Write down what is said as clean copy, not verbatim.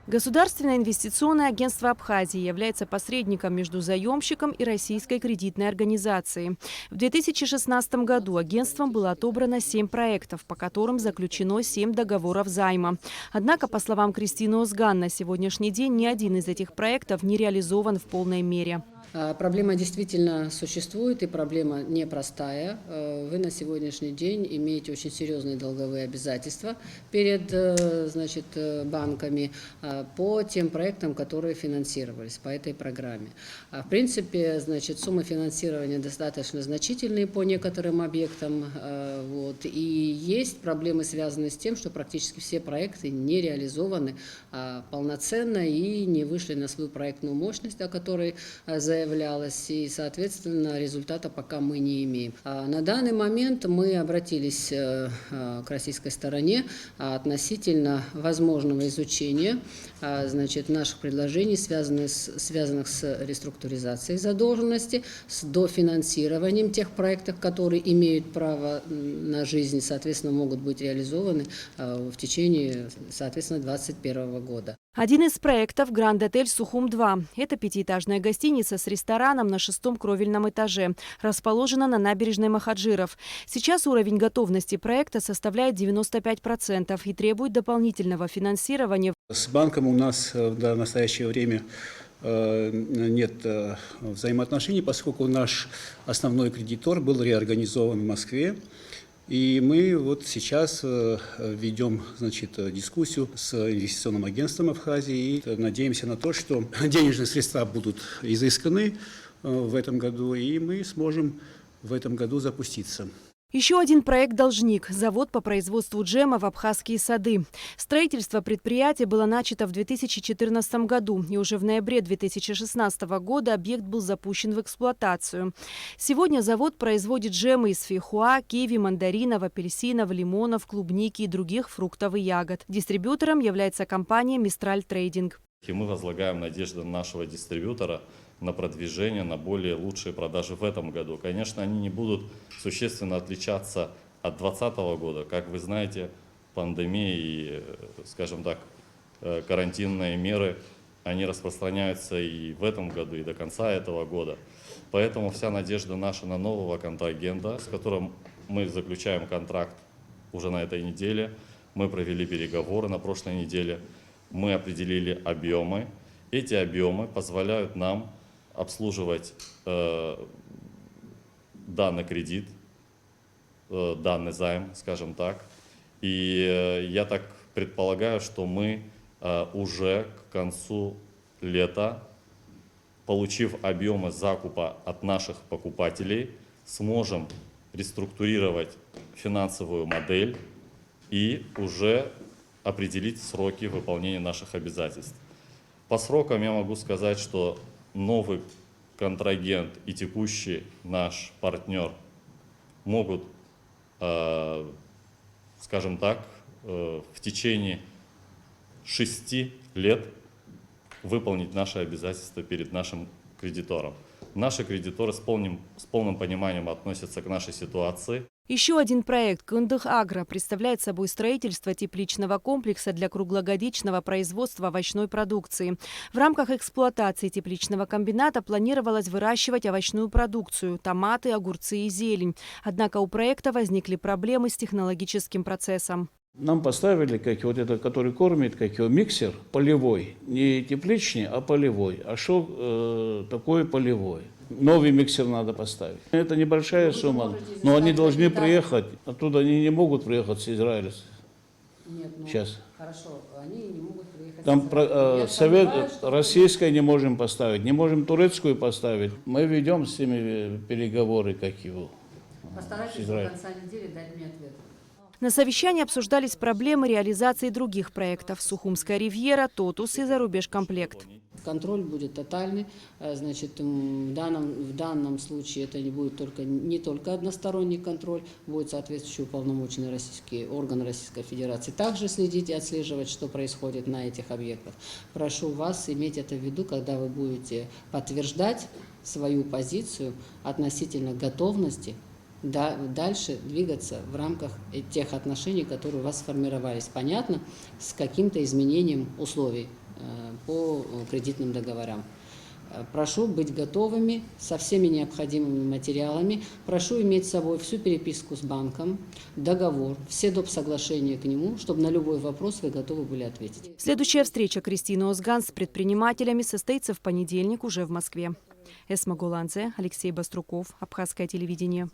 Государственное инвестиционное агентство Абхазии является посредником между заемщиком и российской кредитной организацией. В 2016 году агентством было отобрано 7 проектов, по которым заключено 7 договоров займа. Однако, по словам Кристины Озган, на сегодняшний день ни один из этих проектов не реализован в полной мере. Проблема действительно существует, и проблема непростая. Вы на сегодняшний день имеете очень серьезные долговые обязательства перед банками по тем проектам, которые финансировались по этой программе. В принципе, суммы финансирования достаточно значительные по некоторым объектам. И есть проблемы, связанные с тем, что практически все проекты не реализованы полноценно и не вышли на свою проектную мощность, о которой заявлялось, и, соответственно, результата пока мы не имеем. На данный момент мы обратились к российской стороне относительно возможного изучения наших предложений, связанных с реструктуризацией задолженности, с дофинансированием тех проектов, которые имеют право на жизнь, соответственно, могут быть реализованы в течение, соответственно, 2021 года. Один из проектов «Гранд-отель Сухум-2». Это пятиэтажная гостиница с рестораном на 6-м кровельном этаже. Расположена на набережной Махаджиров. Сейчас уровень готовности проекта составляет 95% и требует дополнительного финансирования. С банком у нас в настоящее время нет взаимоотношений, поскольку наш основной кредитор был реорганизован в Москве. И мы вот сейчас ведем, дискуссию с инвестиционным агентством Абхазии и надеемся на то, что денежные средства будут изысканы в этом году, и мы сможем в этом году запуститься. Еще один проект «Должник» – завод по производству джема в Абхазские сады. Строительство предприятия было начато в 2014 году, и уже в ноябре 2016 года объект был запущен в эксплуатацию. Сегодня завод производит джемы из фейхоа, киви, мандаринов, апельсинов, лимонов, клубники и других фруктов и ягод. Дистрибьютором является компания «Мистраль Трейдинг». И мы возлагаем надежды на нашего дистрибьютора на продвижение, на более лучшие продажи в этом году. Конечно, они не будут существенно отличаться от 2020 года. Как вы знаете, пандемия и, скажем так, карантинные меры, они распространяются и в этом году, и до конца этого года. Поэтому вся надежда наша на нового контрагента, с которым мы заключаем контракт уже на этой неделе. Мы провели переговоры на прошлой неделе, мы определили объемы. Эти объемы позволяют нам обслуживать данный кредит, данный займ, скажем так. И я так предполагаю, что мы уже к концу лета, получив объемы закупа от наших покупателей, сможем реструктурировать финансовую модель и уже определить сроки выполнения наших обязательств. По срокам я могу сказать, что новый контрагент и текущий наш партнер могут, скажем так, в течение 6 лет выполнить наши обязательства перед нашим кредитором. Наши кредиторы с полным пониманием относятся к нашей ситуации. Еще один проект «Кындых-Агро» представляет собой строительство тепличного комплекса для круглогодичного производства овощной продукции. В рамках эксплуатации тепличного комбината планировалось выращивать овощную продукцию – томаты, огурцы и зелень. Однако у проекта возникли проблемы с технологическим процессом. Нам поставили, который кормит, миксер полевой. Не тепличный, а полевой. А что такое полевой? Новый миксер надо поставить. Это небольшая сумма, но они должны приехать. Оттуда они не могут приехать с Израиля. Нет, сейчас. Хорошо, они не могут приехать. Там совет российской не можем поставить, не можем турецкую поставить. Мы ведем с ними переговоры, Постарайтесь до конца недели дать мне ответ. На совещании обсуждались проблемы реализации других проектов – Сухумская ривьера, Тотус и Зарубежкомплект. Контроль будет тотальный. В данном случае это не только односторонний контроль, будет соответствующий уполномоченный российский орган Российской Федерации также следить и отслеживать, что происходит на этих объектах. Прошу вас иметь это в виду, когда вы будете подтверждать свою позицию относительно готовности дальше двигаться в рамках тех отношений, которые у вас сформировались. Понятно, с каким-то изменением условий по кредитным договорам. Прошу быть готовыми со всеми необходимыми материалами. Прошу иметь с собой всю переписку с банком, договор, все доп. Соглашения к нему, чтобы на любой вопрос вы готовы были ответить. Следующая встреча Кристины Озган с предпринимателями состоится в понедельник уже в Москве. Эсма Гуладзе, Алексей Баструков, Абхазское телевидение.